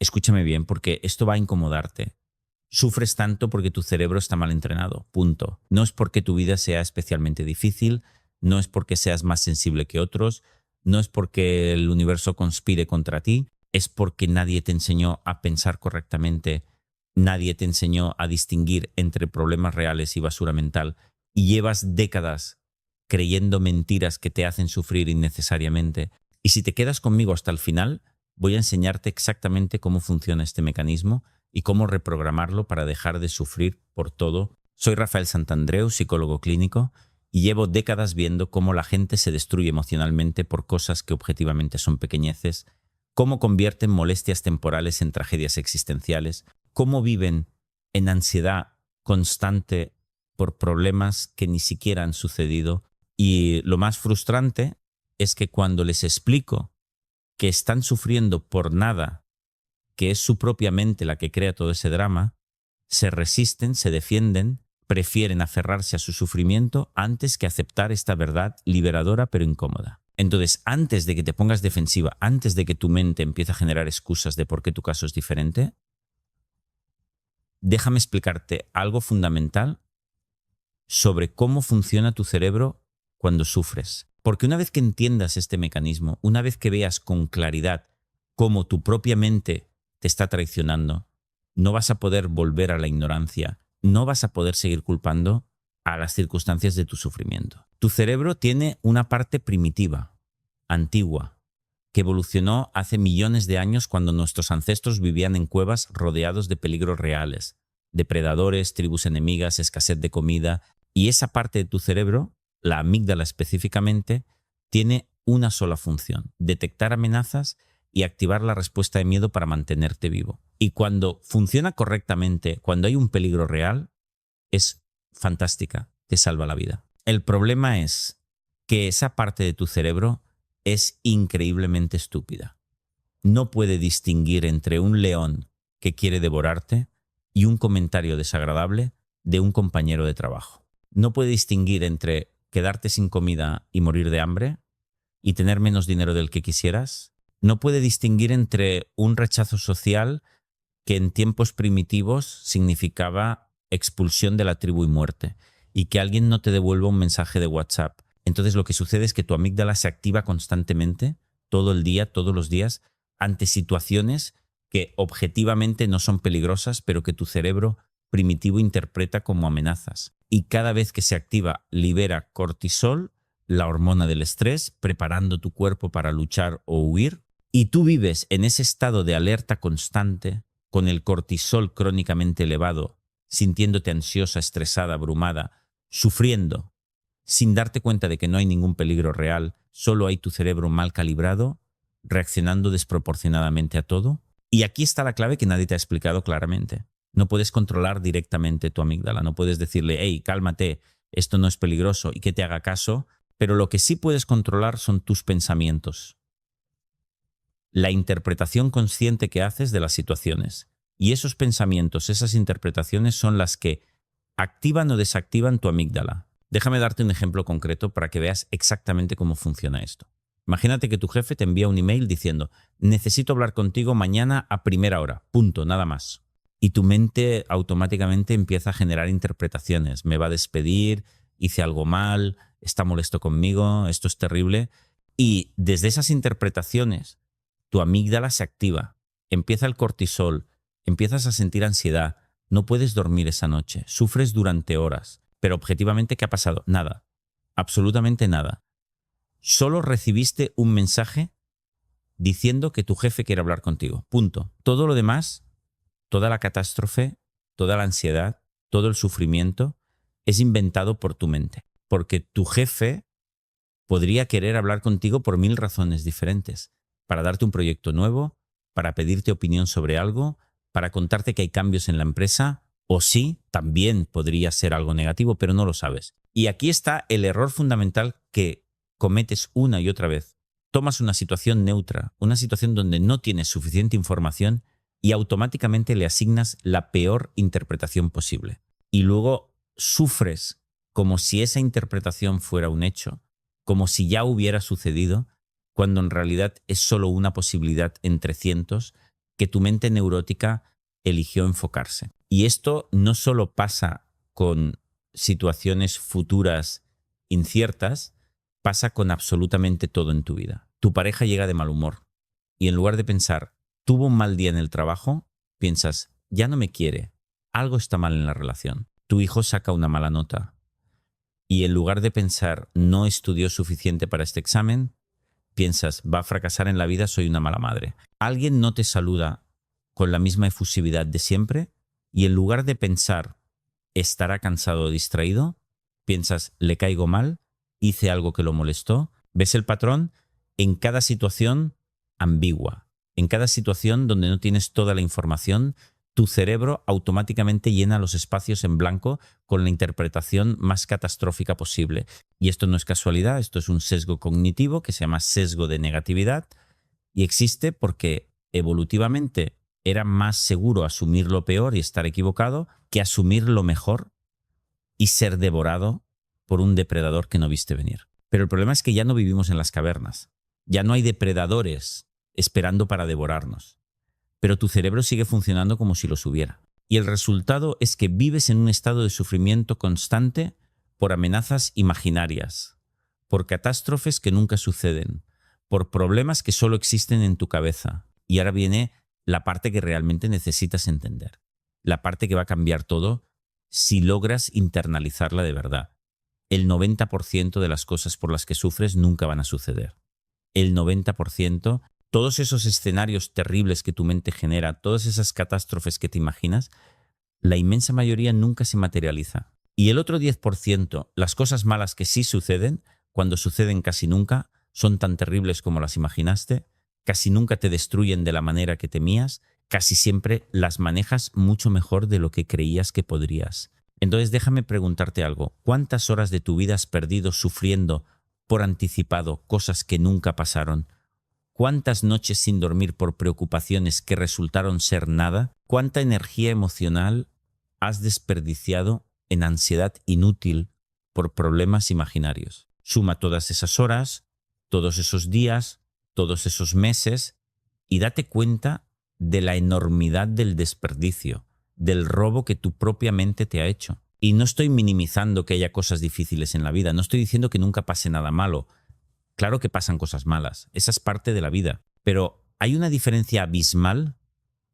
Escúchame bien, porque esto va a incomodarte. Sufres tanto porque tu cerebro está mal entrenado, punto. No es porque tu vida sea especialmente difícil, no es porque seas más sensible que otros, no es porque el universo conspire contra ti, es porque nadie te enseñó a pensar correctamente, nadie te enseñó a distinguir entre problemas reales y basura mental, y llevas décadas creyendo mentiras que te hacen sufrir innecesariamente. Y si te quedas conmigo hasta el final, voy a enseñarte exactamente cómo funciona este mecanismo y cómo reprogramarlo para dejar de sufrir por todo. Soy Rafael Santandreu, psicólogo clínico, y llevo décadas viendo cómo la gente se destruye emocionalmente por cosas que objetivamente son pequeñeces, cómo convierten molestias temporales en tragedias existenciales, cómo viven en ansiedad constante por problemas que ni siquiera han sucedido. Y lo más frustrante es que cuando les explico que están sufriendo por nada, que es su propia mente la que crea todo ese drama, se resisten, se defienden, prefieren aferrarse a su sufrimiento antes que aceptar esta verdad liberadora pero incómoda. Entonces, antes de que te pongas defensiva, antes de que tu mente empiece a generar excusas de por qué tu caso es diferente, déjame explicarte algo fundamental sobre cómo funciona tu cerebro cuando sufres. Porque una vez que entiendas este mecanismo, una vez que veas con claridad cómo tu propia mente te está traicionando, no vas a poder volver a la ignorancia, no vas a poder seguir culpando a las circunstancias de tu sufrimiento. Tu cerebro tiene una parte primitiva, antigua, que evolucionó hace millones de años cuando nuestros ancestros vivían en cuevas rodeados de peligros reales, depredadores, tribus enemigas, escasez de comida, y esa parte de tu cerebro, la amígdala específicamente, tiene una sola función: detectar amenazas y activar la respuesta de miedo para mantenerte vivo. Y cuando funciona correctamente, cuando hay un peligro real, es fantástica, te salva la vida. El problema es que esa parte de tu cerebro es increíblemente estúpida. No puede distinguir entre un león que quiere devorarte y un comentario desagradable de un compañero de trabajo. No puede distinguir entre quedarte sin comida y morir de hambre y tener menos dinero del que quisieras. No puede distinguir entre un rechazo social que en tiempos primitivos significaba expulsión de la tribu y muerte, y que alguien no te devuelva un mensaje de WhatsApp. Entonces lo que sucede es que tu amígdala se activa constantemente, todo el día, todos los días, ante situaciones que objetivamente no son peligrosas, pero que tu cerebro primitivo interpreta como amenazas. Y cada vez que se activa, libera cortisol, la hormona del estrés, preparando tu cuerpo para luchar o huir. Y tú vives en ese estado de alerta constante, con el cortisol crónicamente elevado, sintiéndote ansiosa, estresada, abrumada, sufriendo, sin darte cuenta de que no hay ningún peligro real, solo hay tu cerebro mal calibrado, reaccionando desproporcionadamente a todo. Y aquí está la clave que nadie te ha explicado claramente. No puedes controlar directamente tu amígdala, no puedes decirle, hey, cálmate, esto no es peligroso, y que te haga caso, pero lo que sí puedes controlar son tus pensamientos, la interpretación consciente que haces de las situaciones. Y esos pensamientos, esas interpretaciones son las que activan o desactivan tu amígdala. Déjame darte un ejemplo concreto para que veas exactamente cómo funciona esto. Imagínate que tu jefe te envía un email diciendo, necesito hablar contigo mañana a primera hora, punto, nada más. Y tu mente automáticamente empieza a generar interpretaciones. Me va a despedir, hice algo mal, está molesto conmigo, esto es terrible. Y desde esas interpretaciones, tu amígdala se activa, empieza el cortisol, empiezas a sentir ansiedad, no puedes dormir esa noche, sufres durante horas. Pero objetivamente, ¿qué ha pasado? Nada, absolutamente nada. Solo recibiste un mensaje diciendo que tu jefe quiere hablar contigo, punto. Todo lo demás, toda la catástrofe, toda la ansiedad, todo el sufrimiento es inventado por tu mente. Porque tu jefe podría querer hablar contigo por 1000 razones diferentes. Para darte un proyecto nuevo, para pedirte opinión sobre algo, para contarte que hay cambios en la empresa, o sí, también podría ser algo negativo, pero no lo sabes. Y aquí está el error fundamental que cometes una y otra vez. Tomas una situación neutra, una situación donde no tienes suficiente información y automáticamente le asignas la peor interpretación posible. Y luego sufres como si esa interpretación fuera un hecho, como si ya hubiera sucedido, cuando en realidad es solo una posibilidad entre cientos que tu mente neurótica eligió enfocarse. Y esto no solo pasa con situaciones futuras inciertas, pasa con absolutamente todo en tu vida. Tu pareja llega de mal humor y en lugar de pensar, tuvo un mal día en el trabajo, piensas, ya no me quiere, algo está mal en la relación. Tu hijo saca una mala nota y en lugar de pensar, no estudió suficiente para este examen, piensas, va a fracasar en la vida, soy una mala madre. Alguien no te saluda con la misma efusividad de siempre y en lugar de pensar, estará cansado o distraído, piensas, le caigo mal, hice algo que lo molestó. ¿Ves el patrón? En cada situación ambigua, en cada situación donde no tienes toda la información, tu cerebro automáticamente llena los espacios en blanco con la interpretación más catastrófica posible. Y esto no es casualidad, esto es un sesgo cognitivo que se llama sesgo de negatividad y existe porque evolutivamente era más seguro asumir lo peor y estar equivocado que asumir lo mejor y ser devorado por un depredador que no viste venir. Pero el problema es que ya no vivimos en las cavernas. Ya no hay depredadores esperando para devorarnos. Pero tu cerebro sigue funcionando como si los hubiera. Y el resultado es que vives en un estado de sufrimiento constante por amenazas imaginarias, por catástrofes que nunca suceden, por problemas que solo existen en tu cabeza. Y ahora viene la parte que realmente necesitas entender. La parte que va a cambiar todo si logras internalizarla de verdad. El 90% de las cosas por las que sufres nunca van a suceder. El 90%, todos esos escenarios terribles que tu mente genera, todas esas catástrofes que te imaginas, la inmensa mayoría nunca se materializa. Y el otro 10%, las cosas malas que sí suceden, cuando suceden casi nunca, son tan terribles como las imaginaste, casi nunca te destruyen de la manera que temías, casi siempre las manejas mucho mejor de lo que creías que podrías. Entonces déjame preguntarte algo. ¿Cuántas horas de tu vida has perdido sufriendo por anticipado cosas que nunca pasaron? ¿Cuántas noches sin dormir por preocupaciones que resultaron ser nada? ¿Cuánta energía emocional has desperdiciado en ansiedad inútil por problemas imaginarios? Suma todas esas horas, todos esos días, todos esos meses y date cuenta de la enormidad del desperdicio, del robo que tu propia mente te ha hecho. Y no estoy minimizando que haya cosas difíciles en la vida, no estoy diciendo que nunca pase nada malo. Claro que pasan cosas malas, esa es parte de la vida, pero hay una diferencia abismal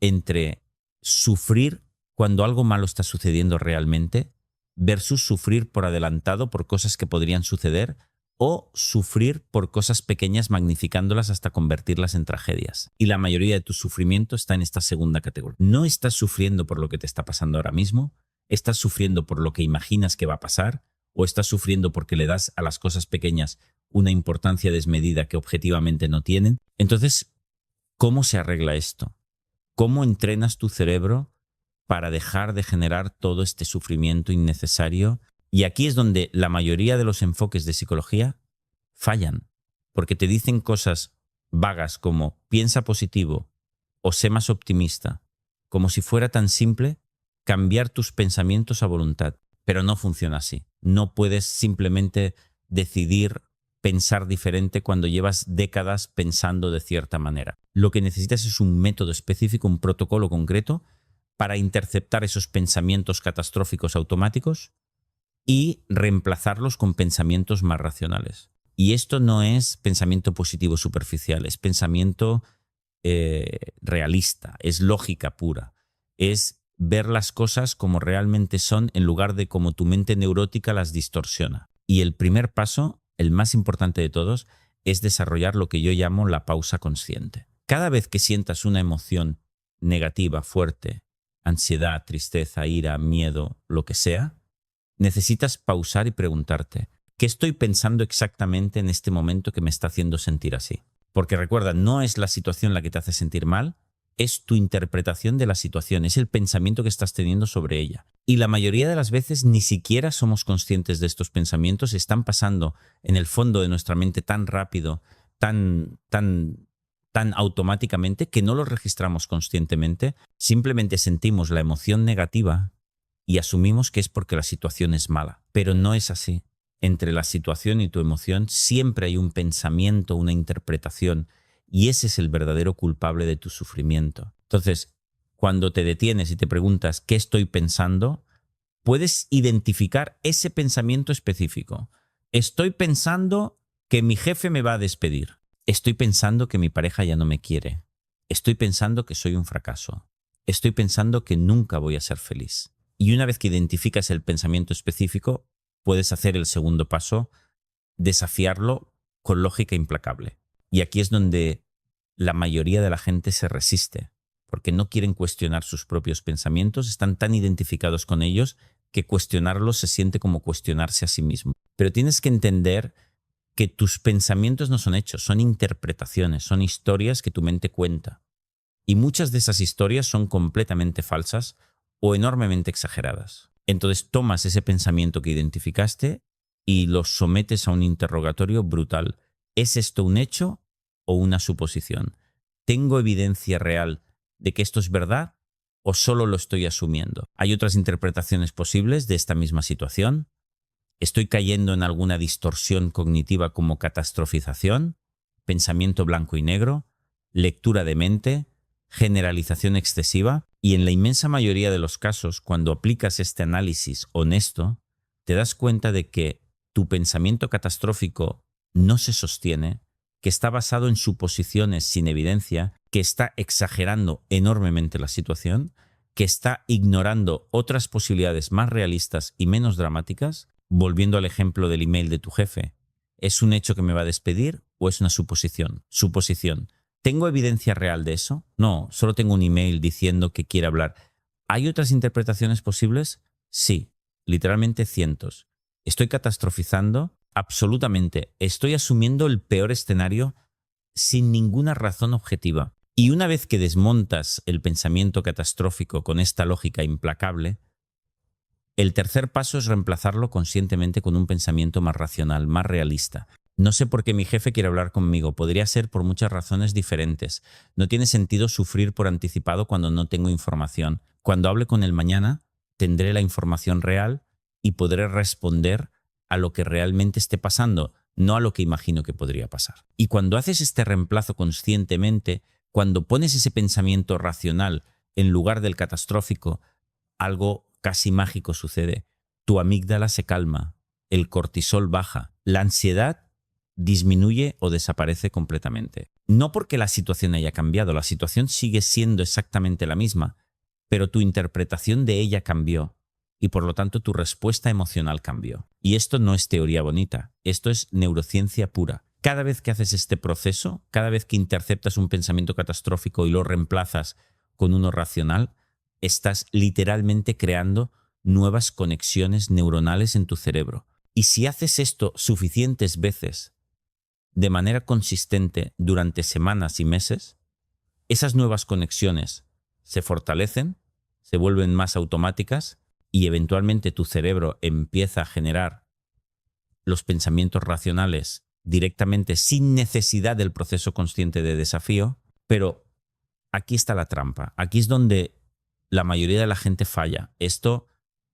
entre sufrir cuando algo malo está sucediendo realmente versus sufrir por adelantado por cosas que podrían suceder o sufrir por cosas pequeñas magnificándolas hasta convertirlas en tragedias. Y la mayoría de tu sufrimiento está en esta segunda categoría. No estás sufriendo por lo que te está pasando ahora mismo, estás sufriendo por lo que imaginas que va a pasar o estás sufriendo porque le das a las cosas pequeñas una importancia desmedida que objetivamente no tienen. Entonces, ¿cómo se arregla esto? ¿Cómo entrenas tu cerebro para dejar de generar todo este sufrimiento innecesario? Y aquí es donde la mayoría de los enfoques de psicología fallan, porque te dicen cosas vagas como piensa positivo o sé más optimista, como si fuera tan simple cambiar tus pensamientos a voluntad, pero no funciona así. No puedes simplemente decidir pensar diferente cuando llevas décadas pensando de cierta manera. Lo que necesitas es un método específico, un protocolo concreto para interceptar esos pensamientos catastróficos automáticos y reemplazarlos con pensamientos más racionales. Y esto no es pensamiento positivo superficial, es pensamiento realista, es lógica pura, es ver las cosas como realmente son en lugar de como tu mente neurótica las distorsiona. Y el primer paso, el más importante de todos, es desarrollar lo que yo llamo la pausa consciente. Cada vez que sientas una emoción negativa, fuerte, ansiedad, tristeza, ira, miedo, lo que sea, necesitas pausar y preguntarte, ¿qué estoy pensando exactamente en este momento que me está haciendo sentir así? Porque recuerda, no es la situación la que te hace sentir mal, es tu interpretación de la situación, es el pensamiento que estás teniendo sobre ella. Y la mayoría de las veces ni siquiera somos conscientes de estos pensamientos, están pasando en el fondo de nuestra mente tan rápido, tan automáticamente que no los registramos conscientemente, simplemente sentimos la emoción negativa y asumimos que es porque la situación es mala. Pero no es así. Entre la situación y tu emoción siempre hay un pensamiento, una interpretación, y ese es el verdadero culpable de tu sufrimiento. Entonces, cuando te detienes y te preguntas ¿qué estoy pensando?, puedes identificar ese pensamiento específico. Estoy pensando que mi jefe me va a despedir. Estoy pensando que mi pareja ya no me quiere. Estoy pensando que soy un fracaso. Estoy pensando que nunca voy a ser feliz. Y una vez que identificas el pensamiento específico, puedes hacer el segundo paso, desafiarlo con lógica implacable. Y aquí es donde la mayoría de la gente se resiste, porque no quieren cuestionar sus propios pensamientos, están tan identificados con ellos que cuestionarlos se siente como cuestionarse a sí mismo. Pero tienes que entender que tus pensamientos no son hechos, son interpretaciones, son historias que tu mente cuenta. Y muchas de esas historias son completamente falsas o enormemente exageradas. Entonces tomas ese pensamiento que identificaste y lo sometes a un interrogatorio brutal. ¿Es esto un hecho o una suposición? ¿Tengo evidencia real de que esto es verdad o solo lo estoy asumiendo? Hay otras interpretaciones posibles de esta misma situación. ¿Estoy cayendo en alguna distorsión cognitiva como catastrofización, pensamiento blanco y negro, lectura de mente, generalización excesiva? Y en la inmensa mayoría de los casos, cuando aplicas este análisis honesto, te das cuenta de que tu pensamiento catastrófico no se sostiene, que está basado en suposiciones sin evidencia, que está exagerando enormemente la situación, que está ignorando otras posibilidades más realistas y menos dramáticas. Volviendo al ejemplo del email de tu jefe, ¿es un hecho que me va a despedir o es una suposición? Suposición. ¿Tengo evidencia real de eso? No, solo tengo un email diciendo que quiere hablar. ¿Hay otras interpretaciones posibles? Sí, literalmente cientos. ¿Estoy catastrofizando? Absolutamente. Estoy asumiendo el peor escenario sin ninguna razón objetiva. Y una vez que desmontas el pensamiento catastrófico con esta lógica implacable, el tercer paso es reemplazarlo conscientemente con un pensamiento más racional, más realista. No sé por qué mi jefe quiere hablar conmigo. Podría ser por muchas razones diferentes. No tiene sentido sufrir por anticipado cuando no tengo información. Cuando hable con él mañana, tendré la información real y podré responder a lo que realmente esté pasando, no a lo que imagino que podría pasar. Y cuando haces este reemplazo conscientemente, cuando pones ese pensamiento racional en lugar del catastrófico, algo casi mágico sucede. Tu amígdala se calma, el cortisol baja, la ansiedad disminuye o desaparece completamente. No porque la situación haya cambiado, la situación sigue siendo exactamente la misma, pero tu interpretación de ella cambió y por lo tanto tu respuesta emocional cambió. Y esto no es teoría bonita, esto es neurociencia pura. Cada vez que haces este proceso, cada vez que interceptas un pensamiento catastrófico y lo reemplazas con uno racional, estás literalmente creando nuevas conexiones neuronales en tu cerebro. Y si haces esto suficientes veces, de manera consistente, durante semanas y meses, esas nuevas conexiones se fortalecen, se vuelven más automáticas y eventualmente tu cerebro empieza a generar los pensamientos racionales directamente sin necesidad del proceso consciente de desafío. Pero aquí está la trampa. Aquí es donde la mayoría de la gente falla. Esto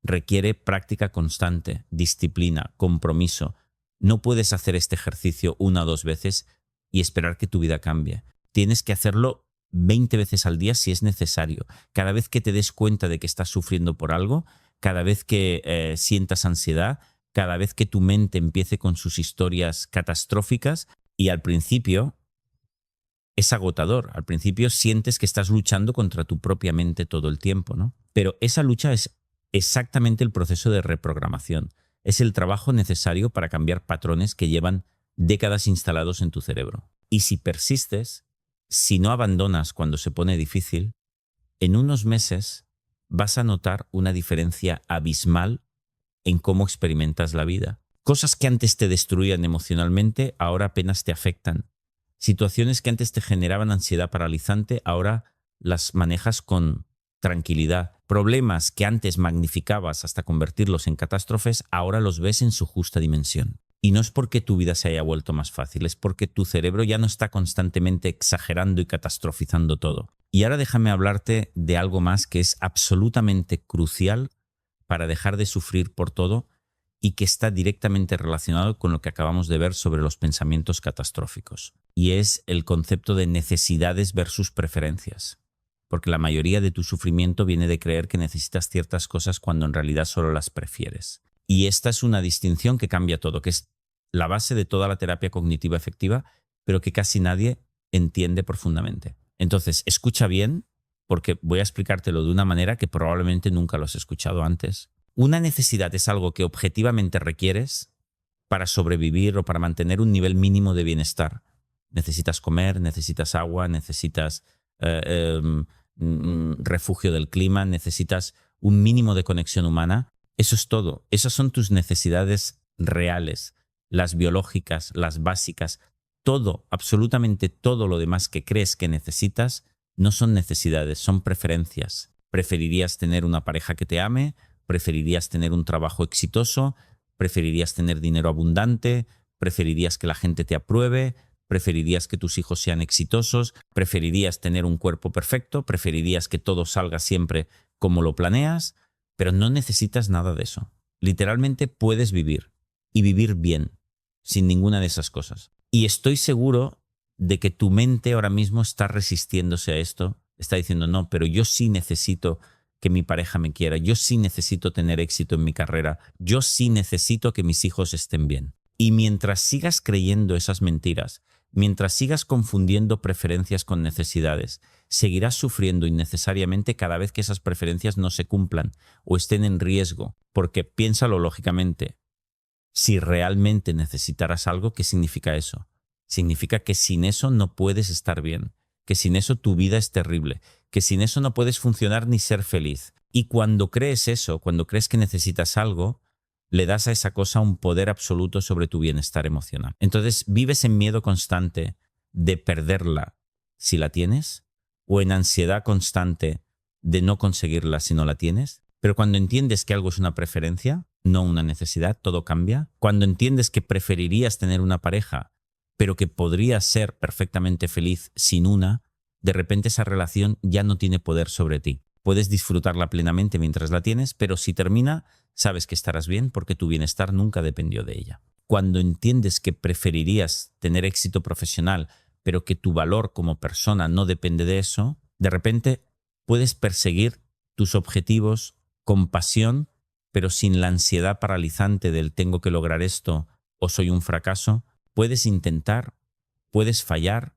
requiere práctica constante, disciplina, compromiso. No puedes hacer este ejercicio una o dos veces y esperar que tu vida cambie. Tienes que hacerlo 20 veces al día si es necesario. Cada vez que te des cuenta de que estás sufriendo por algo, cada vez que sientas ansiedad, cada vez que tu mente empiece con sus historias catastróficas. Y al principio es agotador. Al principio sientes que estás luchando contra tu propia mente todo el tiempo, ¿no? Pero esa lucha es exactamente el proceso de reprogramación. Es el trabajo necesario para cambiar patrones que llevan décadas instalados en tu cerebro. Y si persistes, si no abandonas cuando se pone difícil, en unos meses vas a notar una diferencia abismal en cómo experimentas la vida. Cosas que antes te destruían emocionalmente, ahora apenas te afectan. Situaciones que antes te generaban ansiedad paralizante, ahora las manejas con tranquilidad. Problemas que antes magnificabas hasta convertirlos en catástrofes, ahora los ves en su justa dimensión. Y no es porque tu vida se haya vuelto más fácil, es porque tu cerebro ya no está constantemente exagerando y catastrofizando todo. Y ahora déjame hablarte de algo más que es absolutamente crucial para dejar de sufrir por todo y que está directamente relacionado con lo que acabamos de ver sobre los pensamientos catastróficos. Y es el concepto de necesidades versus preferencias. porque la mayoría de tu sufrimiento viene de creer que necesitas ciertas cosas cuando en realidad solo las prefieres. Y esta es una distinción que cambia todo, que es la base de toda la terapia cognitiva efectiva, pero que casi nadie entiende profundamente. Entonces, escucha bien, porque voy a explicártelo de una manera que probablemente nunca lo has escuchado antes. Una necesidad es algo que objetivamente requieres para sobrevivir o para mantener un nivel mínimo de bienestar. Necesitas comer, necesitas agua, necesitas refugio del clima, necesitas un mínimo de conexión humana. Eso es todo. Esas son tus necesidades reales, las biológicas, las básicas. Todo, absolutamente todo lo demás que crees que necesitas no son necesidades, son preferencias. Preferirías tener una pareja que te ame, preferirías tener un trabajo exitoso, preferirías tener dinero abundante, preferirías que la gente te apruebe, preferirías que tus hijos sean exitosos, preferirías tener un cuerpo perfecto, preferirías que todo salga siempre como lo planeas, pero no necesitas nada de eso. Literalmente puedes vivir y vivir bien, sin ninguna de esas cosas. Y estoy seguro de que tu mente ahora mismo está resistiéndose a esto, está diciendo, no, pero yo sí necesito que mi pareja me quiera, yo sí necesito tener éxito en mi carrera, yo sí necesito que mis hijos estén bien. Y mientras sigas creyendo esas mentiras, mientras sigas confundiendo preferencias con necesidades, seguirás sufriendo innecesariamente cada vez que esas preferencias no se cumplan o estén en riesgo, porque piénsalo lógicamente. Si realmente necesitaras algo, ¿qué significa eso? Significa que sin eso no puedes estar bien, que sin eso tu vida es terrible, que sin eso no puedes funcionar ni ser feliz. Y cuando crees eso, cuando crees que necesitas algo, le das a esa cosa un poder absoluto sobre tu bienestar emocional. Entonces, ¿vives en miedo constante de perderla si la tienes? ¿O en ansiedad constante de no conseguirla si no la tienes? Pero cuando entiendes que algo es una preferencia, no una necesidad, todo cambia. Cuando entiendes que preferirías tener una pareja, pero que podrías ser perfectamente feliz sin una, de repente esa relación ya no tiene poder sobre ti. Puedes disfrutarla plenamente mientras la tienes, pero si termina, sabes que estarás bien porque tu bienestar nunca dependió de ella. Cuando entiendes que preferirías tener éxito profesional, pero que tu valor como persona no depende de eso, de repente puedes perseguir tus objetivos con pasión, pero sin la ansiedad paralizante del tengo que lograr esto o soy un fracaso. Puedes intentar, puedes fallar,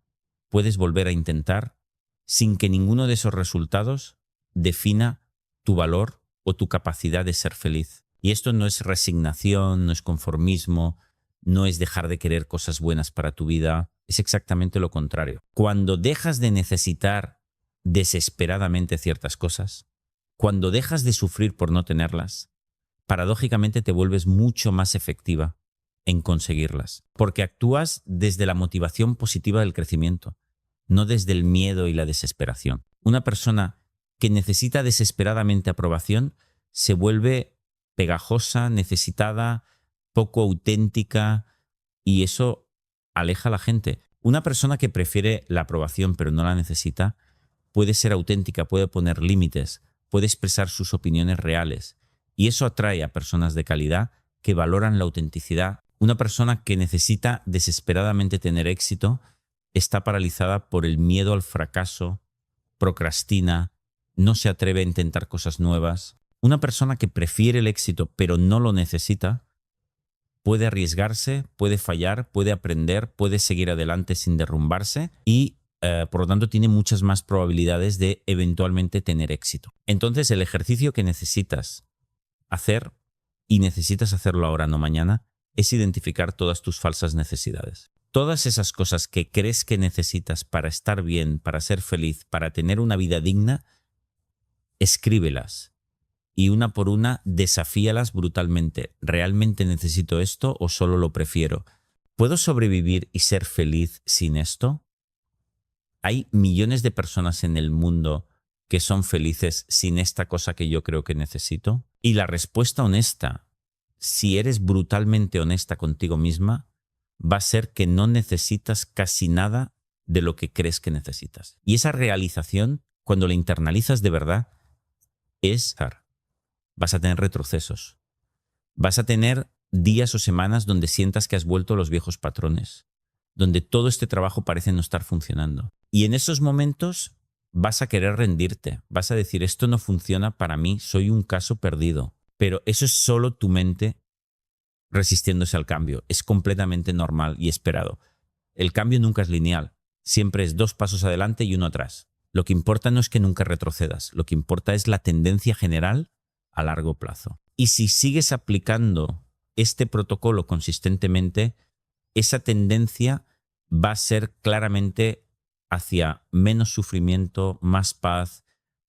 puedes volver a intentar, sin que ninguno de esos resultados defina tu valor o tu capacidad de ser feliz. Y esto no es resignación, no es conformismo, no es dejar de querer cosas buenas para tu vida, es exactamente lo contrario. Cuando dejas de necesitar desesperadamente ciertas cosas, cuando dejas de sufrir por no tenerlas, paradójicamente te vuelves mucho más efectiva en conseguirlas, porque actúas desde la motivación positiva del crecimiento, no desde el miedo y la desesperación. Una persona que necesita desesperadamente aprobación se vuelve pegajosa, necesitada, poco auténtica, y eso aleja a la gente. Una persona que prefiere la aprobación pero no la necesita puede ser auténtica, puede poner límites, puede expresar sus opiniones reales, y eso atrae a personas de calidad que valoran la autenticidad. Una persona que necesita desesperadamente tener éxito está paralizada por el miedo al fracaso, procrastina, no se atreve a intentar cosas nuevas. Una persona que prefiere el éxito pero no lo necesita puede arriesgarse, puede fallar, puede aprender, puede seguir adelante sin derrumbarse y por lo tanto tiene muchas más probabilidades de eventualmente tener éxito. Entonces el ejercicio que necesitas hacer, y necesitas hacerlo ahora, no mañana, es identificar todas tus falsas necesidades. Todas esas cosas que crees que necesitas para estar bien, para ser feliz, para tener una vida digna, escríbelas y una por una desafíalas brutalmente. ¿Realmente necesito esto o solo lo prefiero? ¿Puedo sobrevivir y ser feliz sin esto? Hay millones de personas en el mundo que son felices sin esta cosa que yo creo que necesito. Y la respuesta honesta, si eres brutalmente honesta contigo misma, va a ser que no necesitas casi nada de lo que crees que necesitas. Y esa realización, cuando la internalizas de verdad, vas a tener retrocesos. Vas a tener días o semanas donde sientas que has vuelto a los viejos patrones, donde todo este trabajo parece no estar funcionando. Y en esos momentos vas a querer rendirte, vas a decir, esto no funciona para mí, soy un caso perdido. Pero eso es solo tu mente resistiéndose al cambio. Es completamente normal y esperado. El cambio nunca es lineal, siempre es 2 pasos adelante y 1 atrás. Lo que importa no es que nunca retrocedas, lo que importa es la tendencia general a largo plazo. Y si sigues aplicando este protocolo consistentemente, esa tendencia va a ser claramente hacia menos sufrimiento, más paz,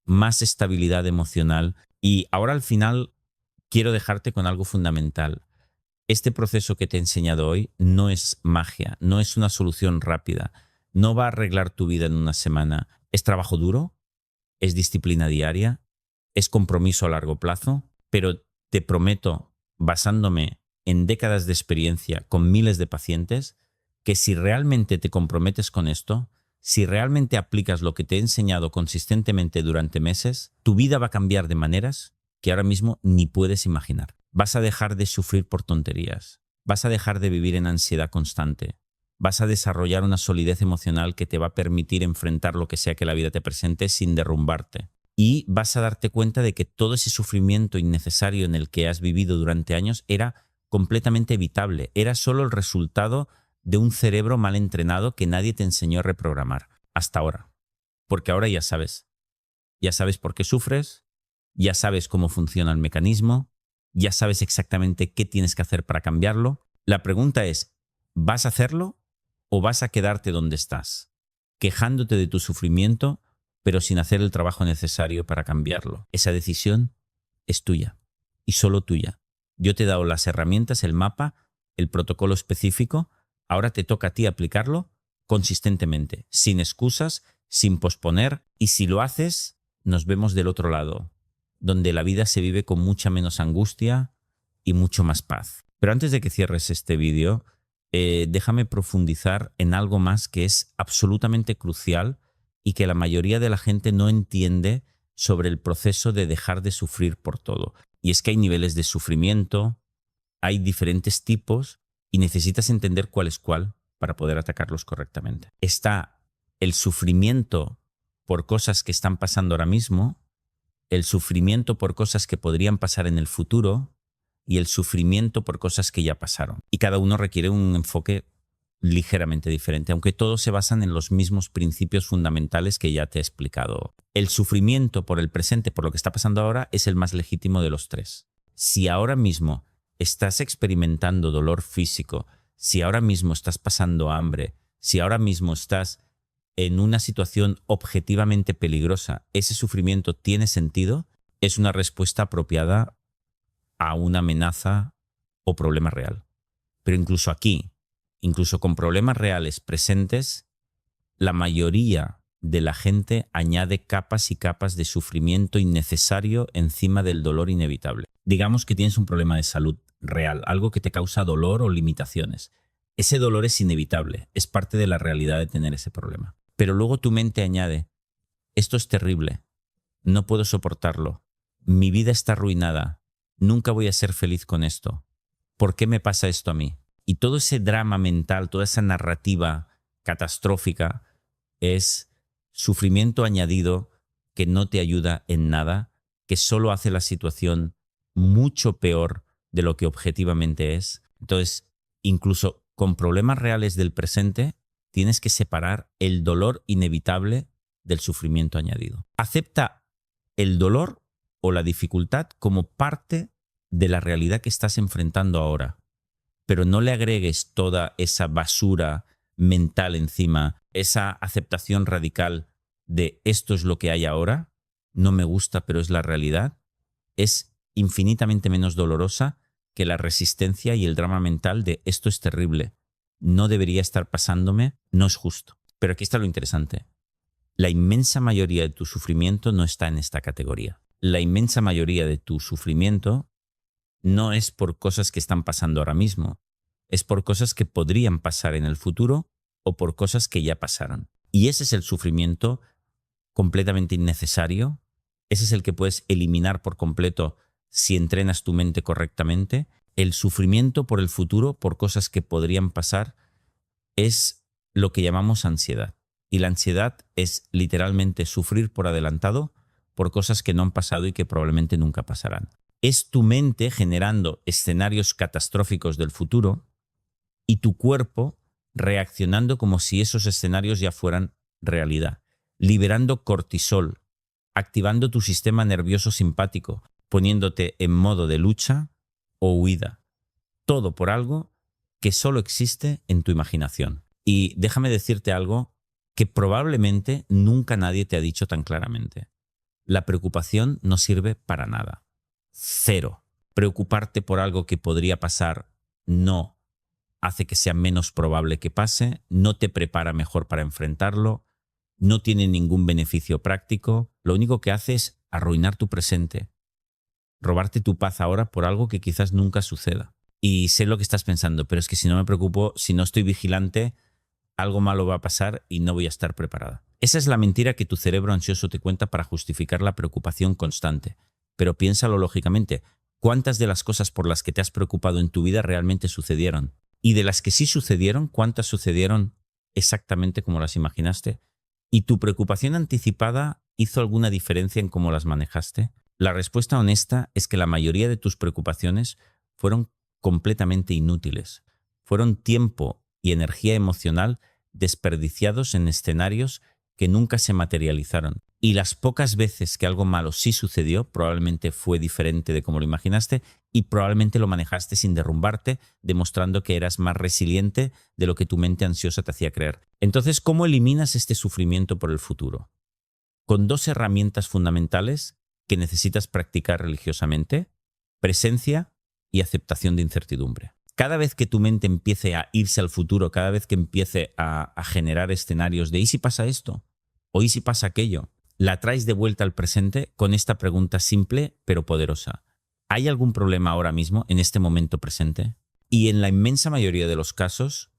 más estabilidad emocional. Y ahora al final quiero dejarte con algo fundamental. Este proceso que te he enseñado hoy no es magia, no es una solución rápida, no va a arreglar tu vida en una semana. Es trabajo duro, es disciplina diaria, es compromiso a largo plazo, pero te prometo, basándome en décadas de experiencia con miles de pacientes, que si realmente te comprometes con esto, si realmente aplicas lo que te he enseñado consistentemente durante meses, tu vida va a cambiar de maneras que ahora mismo ni puedes imaginar. Vas a dejar de sufrir por tonterías, vas a dejar de vivir en ansiedad constante, vas a desarrollar una solidez emocional que te va a permitir enfrentar lo que sea que la vida te presente sin derrumbarte. Y vas a darte cuenta de que todo ese sufrimiento innecesario en el que has vivido durante años era completamente evitable, era solo el resultado de un cerebro mal entrenado que nadie te enseñó a reprogramar hasta ahora. Porque ahora ya sabes por qué sufres, ya sabes cómo funciona el mecanismo, ya sabes exactamente qué tienes que hacer para cambiarlo. La pregunta es, ¿vas a hacerlo o vas a quedarte donde estás, quejándote de tu sufrimiento, pero sin hacer el trabajo necesario para cambiarlo? Esa decisión es tuya y solo tuya. Yo te he dado las herramientas, el mapa, el protocolo específico. Ahora te toca a ti aplicarlo consistentemente, sin excusas, sin posponer. Y si lo haces, nos vemos del otro lado, donde la vida se vive con mucha menos angustia y mucho más paz. Pero antes de que cierres este vídeo, déjame profundizar en algo más que es absolutamente crucial y que la mayoría de la gente no entiende sobre el proceso de dejar de sufrir por todo. Y es que hay niveles de sufrimiento, hay diferentes tipos y necesitas entender cuál es cuál para poder atacarlos correctamente. Está el sufrimiento por cosas que están pasando ahora mismo, el sufrimiento por cosas que podrían pasar en el futuro y el sufrimiento por cosas que ya pasaron. Y cada uno requiere un enfoque ligeramente diferente, aunque todos se basan en los mismos principios fundamentales que ya te he explicado. El sufrimiento por el presente, por lo que está pasando ahora, es el más legítimo de los tres. Si ahora mismo estás experimentando dolor físico, si ahora mismo estás pasando hambre, si ahora mismo estás en una situación objetivamente peligrosa, ese sufrimiento tiene sentido, es una respuesta apropiada a una amenaza o problema real. Pero incluso aquí, incluso con problemas reales presentes, la mayoría de la gente añade capas y capas de sufrimiento innecesario encima del dolor inevitable. Digamos que tienes un problema de salud real, algo que te causa dolor o limitaciones. Ese dolor es inevitable, es parte de la realidad de tener ese problema. Pero luego tu mente añade, esto es terrible, no puedo soportarlo, mi vida está arruinada, nunca voy a ser feliz con esto, ¿por qué me pasa esto a mí? Y todo ese drama mental, toda esa narrativa catastrófica es sufrimiento añadido que no te ayuda en nada, que solo hace la situación mucho peor de lo que objetivamente es. Entonces, incluso con problemas reales del presente, tienes que separar el dolor inevitable del sufrimiento añadido. Acepta el dolor o la dificultad como parte de la realidad que estás enfrentando ahora, pero no le agregues toda esa basura mental encima, esa aceptación radical de esto es lo que hay ahora, no me gusta, pero es la realidad, es infinitamente menos dolorosa que la resistencia y el drama mental de esto es terrible, no debería estar pasándome, no es justo. Pero aquí está lo interesante. La inmensa mayoría de tu sufrimiento no está en esta categoría. La inmensa mayoría de tu sufrimiento no es por cosas que están pasando ahora mismo, es por cosas que podrían pasar en el futuro o por cosas que ya pasaron. Y ese es el sufrimiento completamente innecesario, ese es el que puedes eliminar por completo si entrenas tu mente correctamente. El sufrimiento por el futuro, por cosas que podrían pasar, es lo que llamamos ansiedad. Y la ansiedad es literalmente sufrir por adelantado por cosas que no han pasado y que probablemente nunca pasarán. Es tu mente generando escenarios catastróficos del futuro y tu cuerpo reaccionando como si esos escenarios ya fueran realidad, liberando cortisol, activando tu sistema nervioso simpático, poniéndote en modo de lucha o huida. Todo por algo que solo existe en tu imaginación. Y déjame decirte algo que probablemente nunca nadie te ha dicho tan claramente. La preocupación no sirve para nada. Cero. Preocuparte por algo que podría pasar no hace que sea menos probable que pase, no te prepara mejor para enfrentarlo, no tiene ningún beneficio práctico, lo único que hace es arruinar tu presente, robarte tu paz ahora por algo que quizás nunca suceda. Y sé lo que estás pensando, pero es que si no me preocupo, si no estoy vigilante, algo malo va a pasar y no voy a estar preparada. Esa es la mentira que tu cerebro ansioso te cuenta para justificar la preocupación constante. Pero piénsalo lógicamente, ¿cuántas de las cosas por las que te has preocupado en tu vida realmente sucedieron? Y de las que sí sucedieron, ¿cuántas sucedieron exactamente como las imaginaste? ¿Y tu preocupación anticipada hizo alguna diferencia en cómo las manejaste? La respuesta honesta es que la mayoría de tus preocupaciones fueron completamente inútiles. Fueron tiempo y energía emocional desperdiciados en escenarios que nunca se materializaron. Y las pocas veces que algo malo sí sucedió, probablemente fue diferente de como lo imaginaste y probablemente lo manejaste sin derrumbarte, demostrando que eras más resiliente de lo que tu mente ansiosa te hacía creer. Entonces, ¿cómo eliminas este sufrimiento por el futuro? Con dos herramientas fundamentales que necesitas practicar religiosamente: presencia y aceptación de incertidumbre. Cada vez que tu mente empiece a irse al futuro, cada vez que empiece a generar escenarios de ¿y si pasa esto? ¿O y si pasa aquello? La traes de vuelta al presente con esta pregunta simple pero poderosa. ¿Hay algún problema ahora mismo, en este momento presente? Y en la inmensa mayoría de los casos,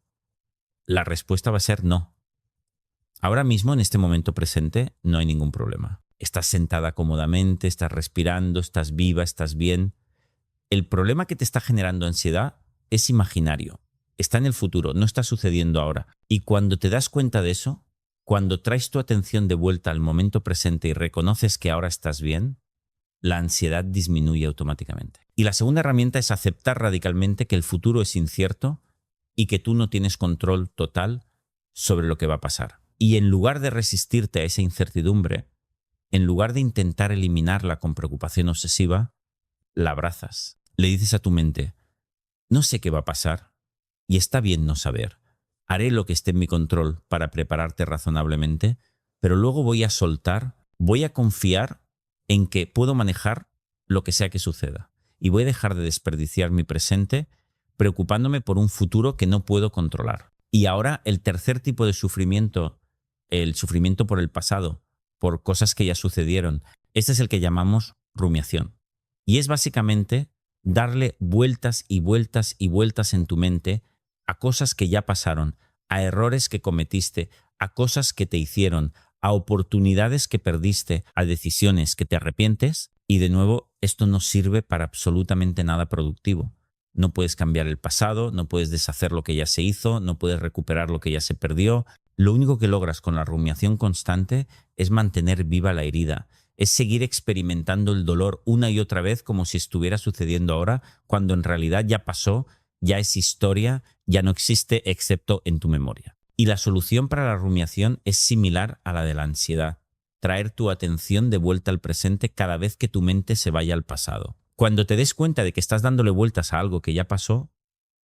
la respuesta va a ser no. Ahora mismo, en este momento presente, no hay ningún problema. Estás sentada cómodamente, estás respirando, estás viva, estás bien. El problema que te está generando ansiedad es imaginario. Está en el futuro, no está sucediendo ahora. Y cuando te das cuenta de eso, cuando traes tu atención de vuelta al momento presente y reconoces que ahora estás bien, la ansiedad disminuye automáticamente. Y la segunda herramienta es aceptar radicalmente que el futuro es incierto y que tú no tienes control total sobre lo que va a pasar. Y en lugar de resistirte a esa incertidumbre, en lugar de intentar eliminarla con preocupación obsesiva, la abrazas. Le dices a tu mente: no sé qué va a pasar y está bien no saber. Haré lo que esté en mi control para prepararte razonablemente, pero luego voy a soltar, voy a confiar en que puedo manejar lo que sea que suceda. Y voy a dejar de desperdiciar mi presente preocupándome por un futuro que no puedo controlar. Y ahora el tercer tipo de sufrimiento, el sufrimiento por el pasado, por cosas que ya sucedieron, este es el que llamamos rumiación. Y es básicamente darle vueltas y vueltas y vueltas en tu mente a cosas que ya pasaron, a errores que cometiste, a cosas que te hicieron, a oportunidades que perdiste, a decisiones que te arrepientes. Y de nuevo, esto no sirve para absolutamente nada productivo. No puedes cambiar el pasado, no puedes deshacer lo que ya se hizo, no puedes recuperar lo que ya se perdió. Lo único que logras con la rumiación constante es mantener viva la herida, es seguir experimentando el dolor una y otra vez como si estuviera sucediendo ahora, cuando en realidad ya pasó, ya es historia, ya no existe excepto en tu memoria. Y la solución para la rumiación es similar a la de la ansiedad: traer tu atención de vuelta al presente cada vez que tu mente se vaya al pasado. Cuando te des cuenta de que estás dándole vueltas a algo que ya pasó,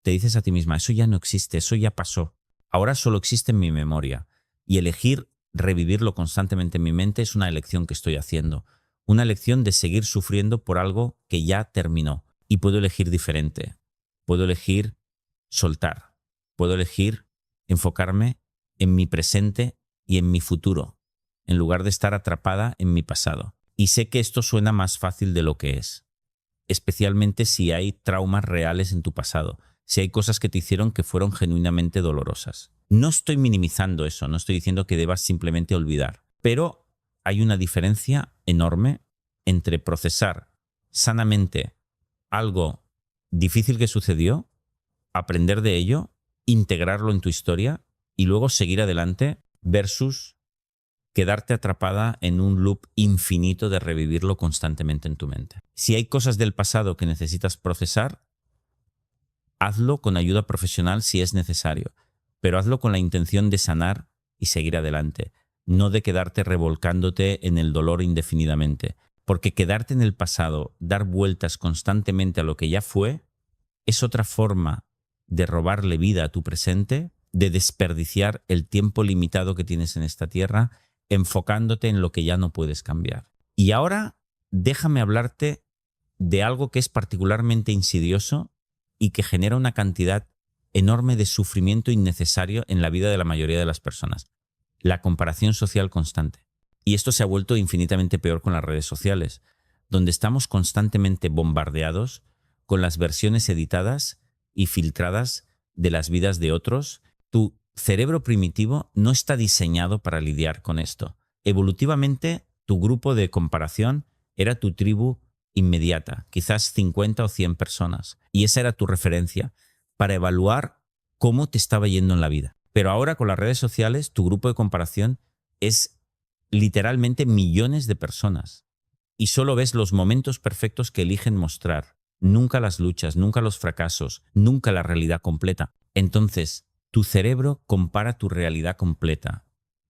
te dices a ti misma: eso ya no existe, eso ya pasó. Ahora solo existe en mi memoria. Y elegir revivirlo constantemente en mi mente es una elección que estoy haciendo. Una elección de seguir sufriendo por algo que ya terminó. Y puedo elegir diferente. Puedo elegir soltar. Puedo elegir enfocarme en mi presente y en mi futuro, en lugar de estar atrapada en mi pasado. Y sé que esto suena más fácil de lo que es, especialmente si hay traumas reales en tu pasado, si hay cosas que te hicieron que fueron genuinamente dolorosas. No estoy minimizando eso, no estoy diciendo que debas simplemente olvidar, pero hay una diferencia enorme entre procesar sanamente algo difícil que sucedió, aprender de ello, integrarlo en tu historia y luego seguir adelante versus quedarte atrapada en un loop infinito de revivirlo constantemente en tu mente. Si hay cosas del pasado que necesitas procesar, hazlo con ayuda profesional si es necesario, pero hazlo con la intención de sanar y seguir adelante, no de quedarte revolcándote en el dolor indefinidamente, porque quedarte en el pasado, dar vueltas constantemente a lo que ya fue, es otra forma de robarle vida a tu presente, de desperdiciar el tiempo limitado que tienes en esta tierra, enfocándote en lo que ya no puedes cambiar. Y ahora déjame hablarte de algo que es particularmente insidioso y que genera una cantidad enorme de sufrimiento innecesario en la vida de la mayoría de las personas: la comparación social constante. Y esto se ha vuelto infinitamente peor con las redes sociales, donde estamos constantemente bombardeados con las versiones editadas y filtradas de las vidas de otros. Tu cerebro primitivo no está diseñado para lidiar con esto. Evolutivamente, tu grupo de comparación era tu tribu inmediata, quizás 50 o 100 personas, y esa era tu referencia para evaluar cómo te estaba yendo en la vida. Pero ahora con las redes sociales, tu grupo de comparación es literalmente millones de personas y solo ves los momentos perfectos que eligen mostrar, nunca las luchas, nunca los fracasos, nunca la realidad completa. Entonces, tu cerebro compara tu realidad completa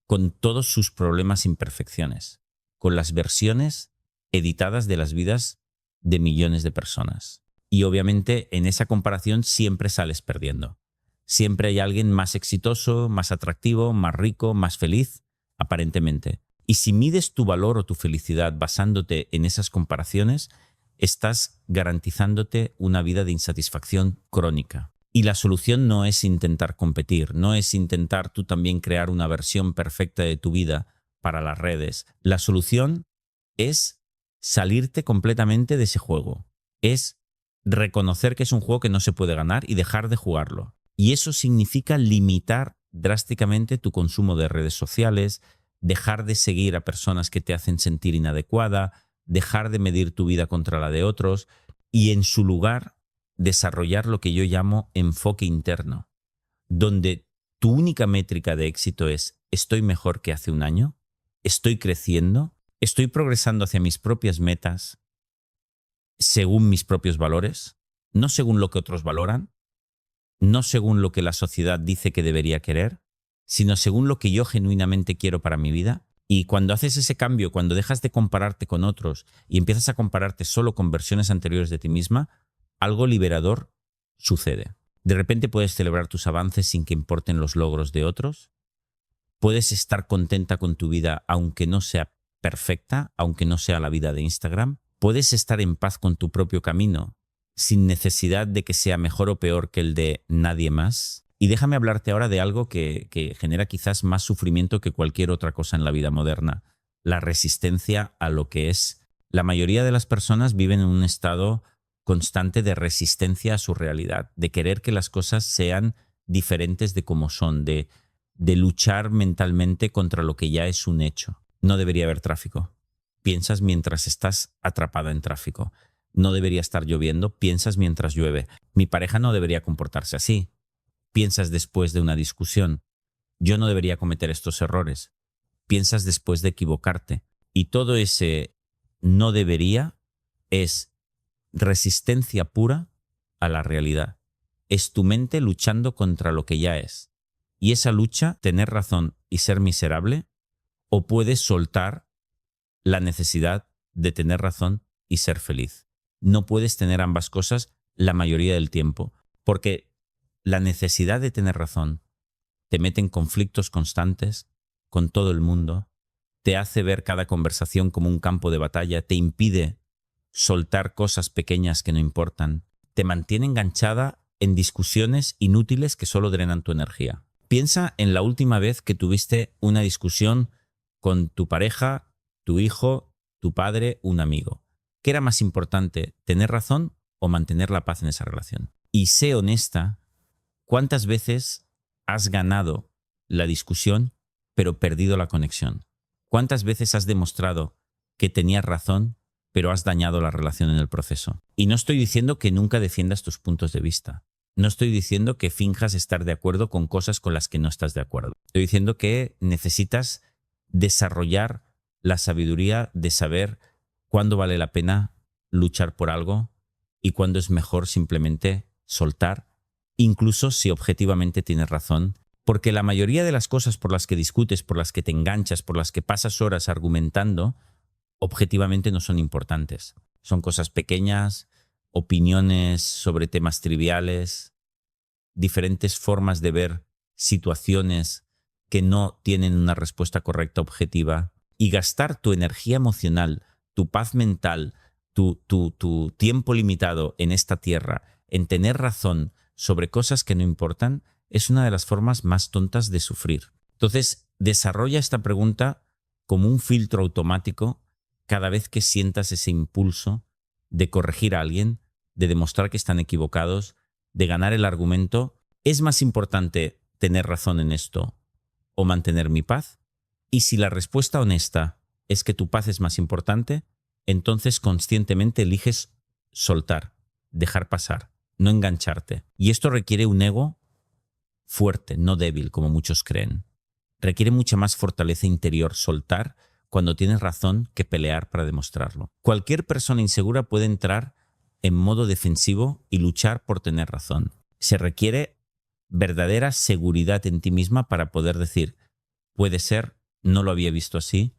con todos sus problemas e imperfecciones, con las versiones editadas de las vidas de millones de personas. Y obviamente en esa comparación siempre sales perdiendo. Siempre hay alguien más exitoso, más atractivo, más rico, más feliz, aparentemente. Y si mides tu valor o tu felicidad basándote en esas comparaciones, estás garantizándote una vida de insatisfacción crónica. Y la solución no es intentar competir, no es intentar tú también crear una versión perfecta de tu vida para las redes. La solución es salirte completamente de ese juego. Es reconocer que es un juego que no se puede ganar y dejar de jugarlo. Y eso significa limitar drásticamente tu consumo de redes sociales, dejar de seguir a personas que te hacen sentir inadecuada, dejar de medir tu vida contra la de otros y en su lugar desarrollar lo que yo llamo enfoque interno, donde tu única métrica de éxito es: ¿estoy mejor que hace un año? ¿Estoy creciendo? ¿Estoy progresando hacia mis propias metas según mis propios valores? No según lo que otros valoran, no según lo que la sociedad dice que debería querer, sino según lo que yo genuinamente quiero para mi vida. Y cuando haces ese cambio, cuando dejas de compararte con otros y empiezas a compararte solo con versiones anteriores de ti misma, algo liberador sucede. De repente puedes celebrar tus avances sin que importen los logros de otros. Puedes estar contenta con tu vida aunque no sea perfecta, aunque no sea la vida de Instagram. Puedes estar en paz con tu propio camino sin necesidad de que sea mejor o peor que el de nadie más. Y déjame hablarte ahora de algo que genera quizás más sufrimiento que cualquier otra cosa en la vida moderna: la resistencia a lo que es. La mayoría de las personas viven en un estado constante de resistencia a su realidad, de querer que las cosas sean diferentes de como son, de luchar mentalmente contra lo que ya es un hecho. No debería haber tráfico. Piensas mientras estás atrapada en tráfico. No debería estar lloviendo. Piensas mientras llueve. Mi pareja no debería comportarse así. Piensas después de una discusión: yo no debería cometer estos errores. Piensas después de equivocarte. Y todo ese no debería es resistencia pura a la realidad. Es tu mente luchando contra lo que ya es. Y esa lucha, tener razón y ser miserable, o puedes soltar la necesidad de tener razón y ser feliz. No puedes tener ambas cosas la mayoría del tiempo, porque la necesidad de tener razón te mete en conflictos constantes con todo el mundo, te hace ver cada conversación como un campo de batalla, te impide soltar cosas pequeñas que no importan, te mantiene enganchada en discusiones inútiles que solo drenan tu energía. Piensa en la última vez que tuviste una discusión con tu pareja, tu hijo, tu padre, un amigo. ¿Qué era más importante, tener razón o mantener la paz en esa relación? Y sé honesta, ¿cuántas veces has ganado la discusión pero perdido la conexión? ¿Cuántas veces has demostrado que tenías razón pero has dañado la relación en el proceso? Y no estoy diciendo que nunca defiendas tus puntos de vista. No estoy diciendo que finjas estar de acuerdo con cosas con las que no estás de acuerdo. Estoy diciendo que necesitas desarrollar la sabiduría de saber cuándo vale la pena luchar por algo y cuándo es mejor simplemente soltar, incluso si objetivamente tienes razón. Porque la mayoría de las cosas por las que discutes, por las que te enganchas, por las que pasas horas argumentando, objetivamente no son importantes. Son cosas pequeñas, opiniones sobre temas triviales, diferentes formas de ver situaciones que no tienen una respuesta correcta objetiva, y gastar tu energía emocional, tu paz mental, tu tiempo limitado en esta tierra, en tener razón sobre cosas que no importan, es una de las formas más tontas de sufrir. Entonces, desarrolla esta pregunta como un filtro automático cada vez que sientas ese impulso de corregir a alguien, de demostrar que están equivocados, de ganar el argumento. ¿Es más importante tener razón en esto o mantener mi paz? Y si la respuesta honesta es que tu paz es más importante, entonces conscientemente eliges soltar, dejar pasar, no engancharte. Y esto requiere un ego fuerte, no débil, como muchos creen. Requiere mucha más fortaleza interior soltar cuando tienes razón que pelear para demostrarlo. Cualquier persona insegura puede entrar en modo defensivo y luchar por tener razón. Se requiere verdadera seguridad en ti misma para poder decir, puede ser, no lo había visto así,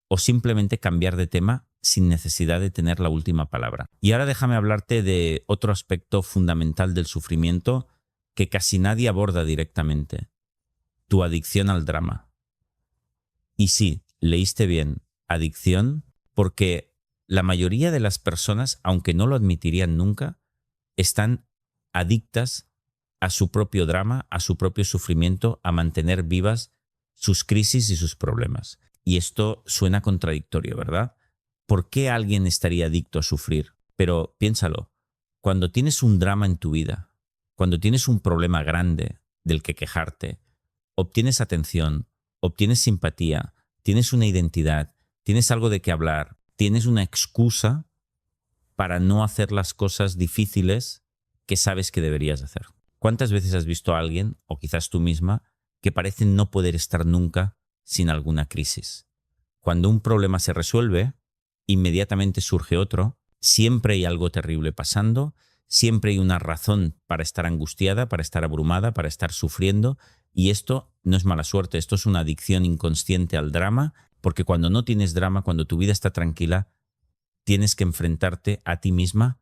o simplemente cambiar de tema sin necesidad de tener la última palabra. Y ahora déjame hablarte de otro aspecto fundamental del sufrimiento que casi nadie aborda directamente: tu adicción al drama. Y sí, leíste bien, adicción, porque la mayoría de las personas, aunque no lo admitirían nunca, están adictas a su propio drama, a su propio sufrimiento, a mantener vivas sus crisis y sus problemas. Y esto suena contradictorio, ¿verdad? ¿Por qué alguien estaría adicto a sufrir? Pero piénsalo, cuando tienes un drama en tu vida, cuando tienes un problema grande del que quejarte, obtienes atención, obtienes simpatía, tienes una identidad, tienes algo de qué hablar, tienes una excusa para no hacer las cosas difíciles que sabes que deberías hacer. ¿Cuántas veces has visto a alguien, o quizás tú misma, que parece no poder estar nunca sin alguna crisis? Cuando un problema se resuelve, inmediatamente surge otro, siempre hay algo terrible pasando, siempre hay una razón para estar angustiada, para estar abrumada, para estar sufriendo, y esto no es mala suerte, esto es una adicción inconsciente al drama, porque cuando no tienes drama, cuando tu vida está tranquila, tienes que enfrentarte a ti misma,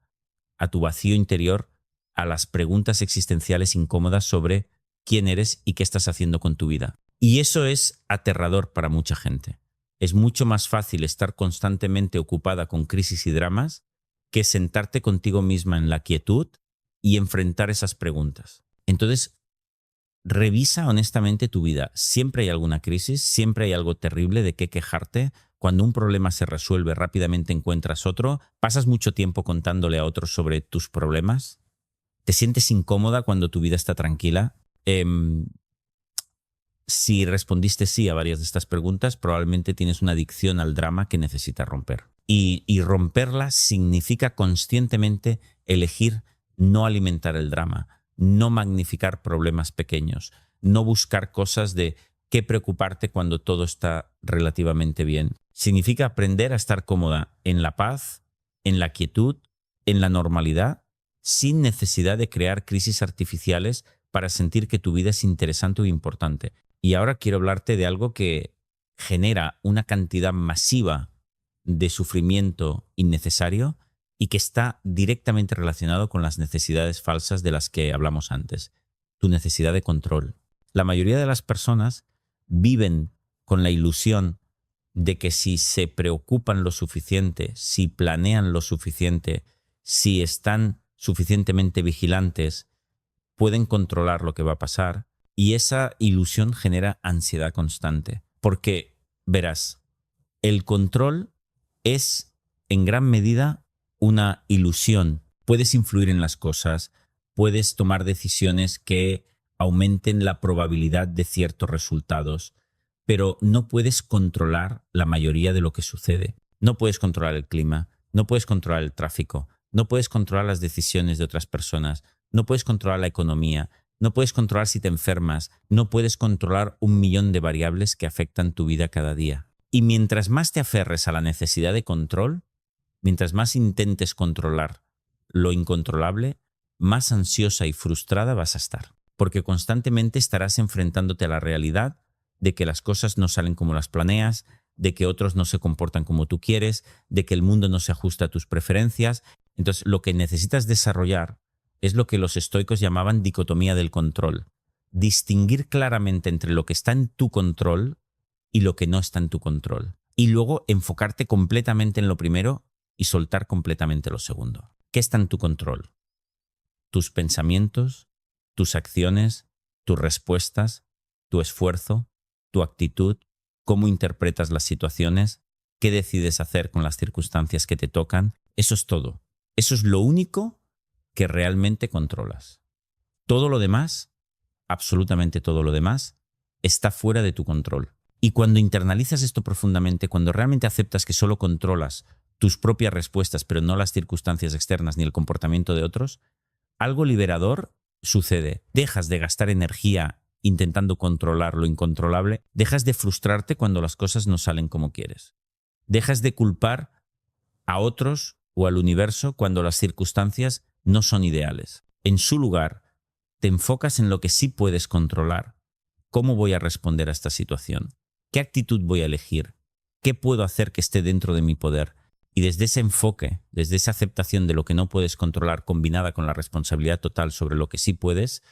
a tu vacío interior, a las preguntas existenciales incómodas sobre quién eres y qué estás haciendo con tu vida. Y eso es aterrador para mucha gente. Es mucho más fácil estar constantemente ocupada con crisis y dramas que sentarte contigo misma en la quietud y enfrentar esas preguntas. Entonces, revisa honestamente tu vida. Siempre hay alguna crisis, siempre hay algo terrible de qué quejarte. Cuando un problema se resuelve, rápidamente encuentras otro. ¿Pasas mucho tiempo contándole a otros sobre tus problemas? ¿Te sientes incómoda cuando tu vida está tranquila? Si respondiste sí a varias de estas preguntas, probablemente tienes una adicción al drama que necesitas romper. Y romperla significa conscientemente elegir no alimentar el drama, no magnificar problemas pequeños, no buscar cosas de qué preocuparte cuando todo está relativamente bien. Significa aprender a estar cómoda en la paz, en la quietud, en la normalidad, sin necesidad de crear crisis artificiales para sentir que tu vida es interesante o importante. Y ahora quiero hablarte de algo que genera una cantidad masiva de sufrimiento innecesario y que está directamente relacionado con las necesidades falsas de las que hablamos antes. Tu necesidad de control. La mayoría de las personas viven con la ilusión de que si se preocupan lo suficiente, si planean lo suficiente, si están suficientemente vigilantes, pueden controlar lo que va a pasar, y esa ilusión genera ansiedad constante. Porque, verás, el control es en gran medida una ilusión. Puedes influir en las cosas, puedes tomar decisiones que aumenten la probabilidad de ciertos resultados, pero no puedes controlar la mayoría de lo que sucede. No puedes controlar el clima, no puedes controlar el tráfico, no puedes controlar las decisiones de otras personas, no puedes controlar la economía, no puedes controlar si te enfermas, no puedes controlar 1.000.000 de variables que afectan tu vida cada día. Y mientras más te aferres a la necesidad de control, mientras más intentes controlar lo incontrolable, más ansiosa y frustrada vas a estar. Porque constantemente estarás enfrentándote a la realidad de que las cosas no salen como las planeas, de que otros no se comportan como tú quieres, de que el mundo no se ajusta a tus preferencias. Entonces, lo que necesitas desarrollar es lo que los estoicos llamaban dicotomía del control. Distinguir claramente entre lo que está en tu control y lo que no está en tu control. Y luego enfocarte completamente en lo primero y soltar completamente lo segundo. ¿Qué está en tu control? Tus pensamientos, tus acciones, tus respuestas, tu esfuerzo, tu actitud, cómo interpretas las situaciones, qué decides hacer con las circunstancias que te tocan. Eso es todo. Eso es lo único que realmente controlas. Todo lo demás, absolutamente todo lo demás, está fuera de tu control. Y cuando internalizas esto profundamente, cuando realmente aceptas que solo controlas tus propias respuestas, pero no las circunstancias externas ni el comportamiento de otros, algo liberador sucede. Dejas de gastar energía intentando controlar lo incontrolable, dejas de frustrarte cuando las cosas no salen como quieres. Dejas de culpar a otros o al universo cuando las circunstancias no son ideales. En su lugar, te enfocas en lo que sí puedes controlar. ¿Cómo voy a responder a esta situación? ¿Qué actitud voy a elegir? ¿Qué puedo hacer que esté dentro de mi poder? Y desde ese enfoque, desde esa aceptación de lo que no puedes controlar combinada con la responsabilidad total sobre lo que sí puedes,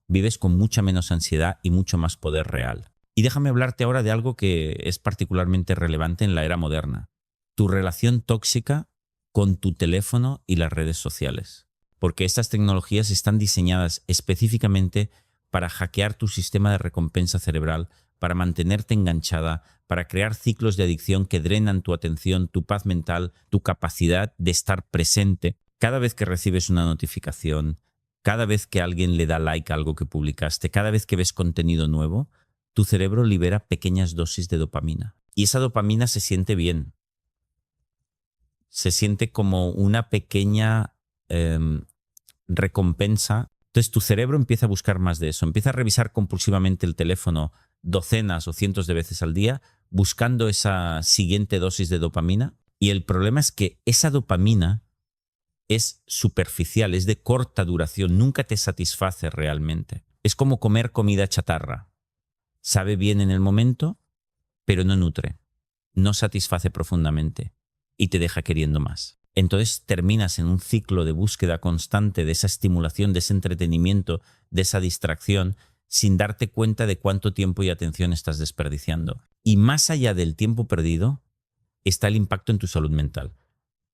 vives con mucha menos ansiedad y mucho más poder real. Y déjame hablarte ahora de algo que es particularmente relevante en la era moderna. Tu relación tóxica con tu teléfono y las redes sociales. Porque estas tecnologías están diseñadas específicamente para hackear tu sistema de recompensa cerebral, para mantenerte enganchada, para crear ciclos de adicción que drenan tu atención, tu paz mental, tu capacidad de estar presente. Cada vez que recibes una notificación, cada vez que alguien le da like a algo que publicaste, cada vez que ves contenido nuevo, tu cerebro libera pequeñas dosis de dopamina. Y esa dopamina se siente bien. Se siente como una pequeña recompensa. Entonces tu cerebro empieza a buscar más de eso. Empieza a revisar compulsivamente el teléfono docenas o cientos de veces al día, buscando esa siguiente dosis de dopamina. Y el problema es que esa dopamina es superficial, es de corta duración, nunca te satisface realmente. Es como comer comida chatarra. Sabe bien en el momento, pero no nutre, no satisface profundamente y te deja queriendo más. Entonces terminas en un ciclo de búsqueda constante de esa estimulación, de ese entretenimiento, de esa distracción, sin darte cuenta de cuánto tiempo y atención estás desperdiciando. Y más allá del tiempo perdido, está el impacto en tu salud mental.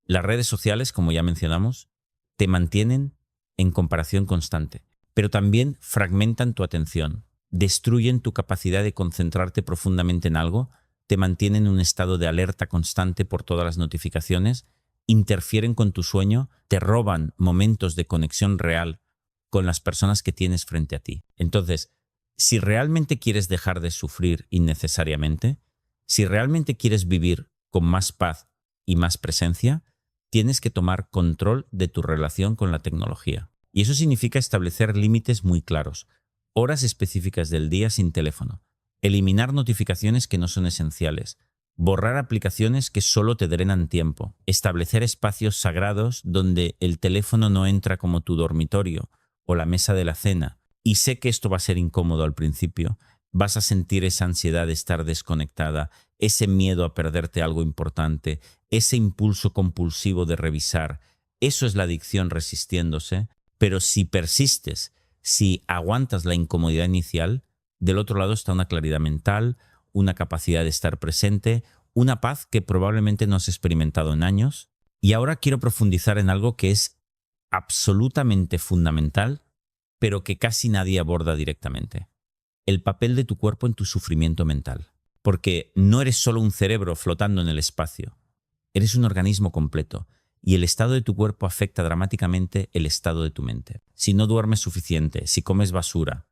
Las redes sociales, como ya mencionamos, te mantienen en comparación constante, pero también fragmentan tu atención, destruyen tu capacidad de concentrarte profundamente en algo, te mantienen en un estado de alerta constante por todas las notificaciones, interfieren con tu sueño, te roban momentos de conexión real con las personas que tienes frente a ti. Entonces, si realmente quieres dejar de sufrir innecesariamente, si realmente quieres vivir con más paz y más presencia, tienes que tomar control de tu relación con la tecnología. Y eso significa establecer límites muy claros, horas específicas del día sin teléfono, eliminar notificaciones que no son esenciales, borrar aplicaciones que solo te drenan tiempo, establecer espacios sagrados donde el teléfono no entra como tu dormitorio o la mesa de la cena. Y sé que esto va a ser incómodo al principio. Vas a sentir esa ansiedad de estar desconectada, ese miedo a perderte algo importante, ese impulso compulsivo de revisar. Eso es la adicción resistiéndose, pero si persistes, si aguantas la incomodidad inicial, del otro lado está una claridad mental, una capacidad de estar presente, una paz que probablemente no has experimentado en años. Y ahora quiero profundizar en algo que es absolutamente fundamental, pero que casi nadie aborda directamente. El papel de tu cuerpo en tu sufrimiento mental. Porque no eres solo un cerebro flotando en el espacio. Eres un organismo completo. Y el estado de tu cuerpo afecta dramáticamente el estado de tu mente. Si no duermes suficiente, si comes basura,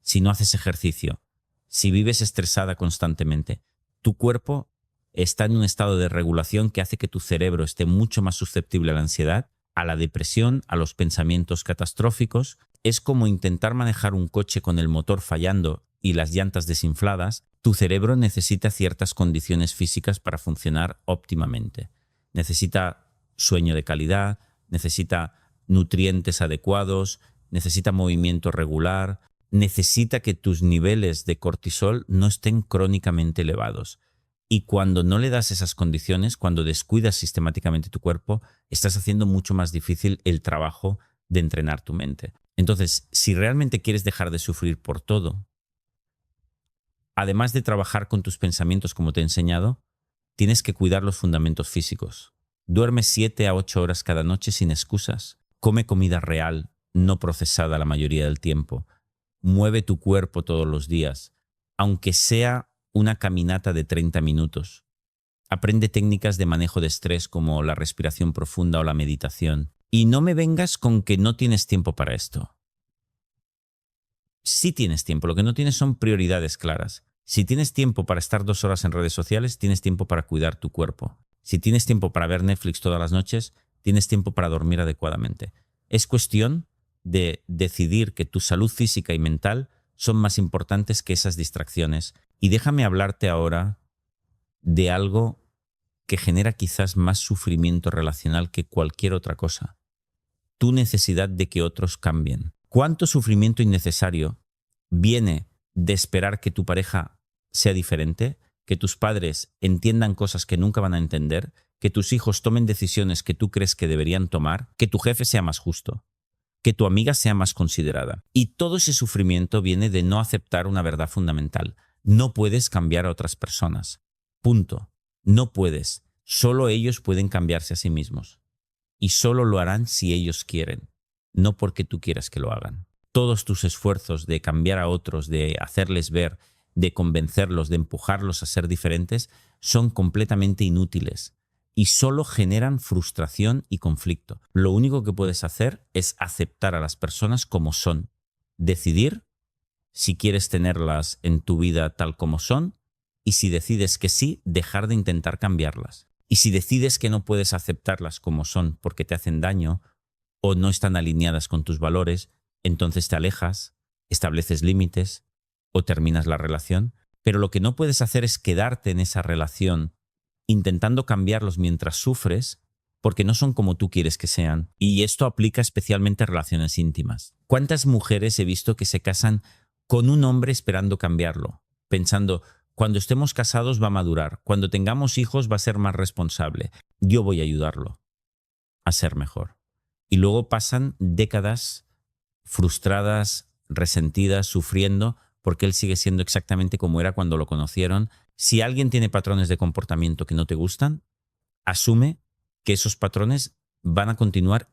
si no haces ejercicio, si vives estresada constantemente, tu cuerpo está en un estado de regulación que hace que tu cerebro esté mucho más susceptible a la ansiedad a la depresión, a los pensamientos catastróficos. Es como intentar manejar un coche con el motor fallando y las llantas desinfladas. Tu cerebro necesita ciertas condiciones físicas para funcionar óptimamente. Necesita sueño de calidad, necesita nutrientes adecuados, necesita movimiento regular, necesita que tus niveles de cortisol no estén crónicamente elevados. Y cuando no le das esas condiciones, cuando descuidas sistemáticamente tu cuerpo, estás haciendo mucho más difícil el trabajo de entrenar tu mente. Entonces, si realmente quieres dejar de sufrir por todo, además de trabajar con tus pensamientos como te he enseñado, tienes que cuidar los fundamentos físicos. Duerme 7 a 8 horas cada noche sin excusas. Come comida real, no procesada la mayoría del tiempo. Mueve tu cuerpo todos los días, aunque sea una caminata de 30 minutos. Aprende técnicas de manejo de estrés como la respiración profunda o la meditación. Y no me vengas con que no tienes tiempo para esto. Sí tienes tiempo, lo que no tienes son prioridades claras. Si tienes tiempo para estar 2 horas en redes sociales, tienes tiempo para cuidar tu cuerpo. Si tienes tiempo para ver Netflix todas las noches, tienes tiempo para dormir adecuadamente. Es cuestión de decidir que tu salud física y mental son más importantes que esas distracciones. Y déjame hablarte ahora de algo que genera quizás más sufrimiento relacional que cualquier otra cosa. Tu necesidad de que otros cambien. ¿Cuánto sufrimiento innecesario viene de esperar que tu pareja sea diferente, que tus padres entiendan cosas que nunca van a entender, que tus hijos tomen decisiones que tú crees que deberían tomar, que tu jefe sea más justo, que tu amiga sea más considerada? Y todo ese sufrimiento viene de no aceptar una verdad fundamental. No puedes cambiar a otras personas. Punto. No puedes. Solo ellos pueden cambiarse a sí mismos. Y solo lo harán si ellos quieren, no porque tú quieras que lo hagan. Todos tus esfuerzos de cambiar a otros, de hacerles ver, de convencerlos, de empujarlos a ser diferentes, son completamente inútiles y solo generan frustración y conflicto. Lo único que puedes hacer es aceptar a las personas como son, decidir si quieres tenerlas en tu vida tal como son, y si decides que sí, dejar de intentar cambiarlas. Y si decides que no puedes aceptarlas como son porque te hacen daño o no están alineadas con tus valores, entonces te alejas, estableces límites o terminas la relación. Pero lo que no puedes hacer es quedarte en esa relación intentando cambiarlos mientras sufres, porque no son como tú quieres que sean. Y esto aplica especialmente a relaciones íntimas. ¿Cuántas mujeres he visto que se casan con un hombre esperando cambiarlo? Pensando, cuando estemos casados va a madurar, cuando tengamos hijos va a ser más responsable, yo voy a ayudarlo a ser mejor. Y luego pasan décadas frustradas, resentidas, sufriendo, porque él sigue siendo exactamente como era cuando lo conocieron. Si alguien tiene patrones de comportamiento que no te gustan, asume que esos patrones van a continuar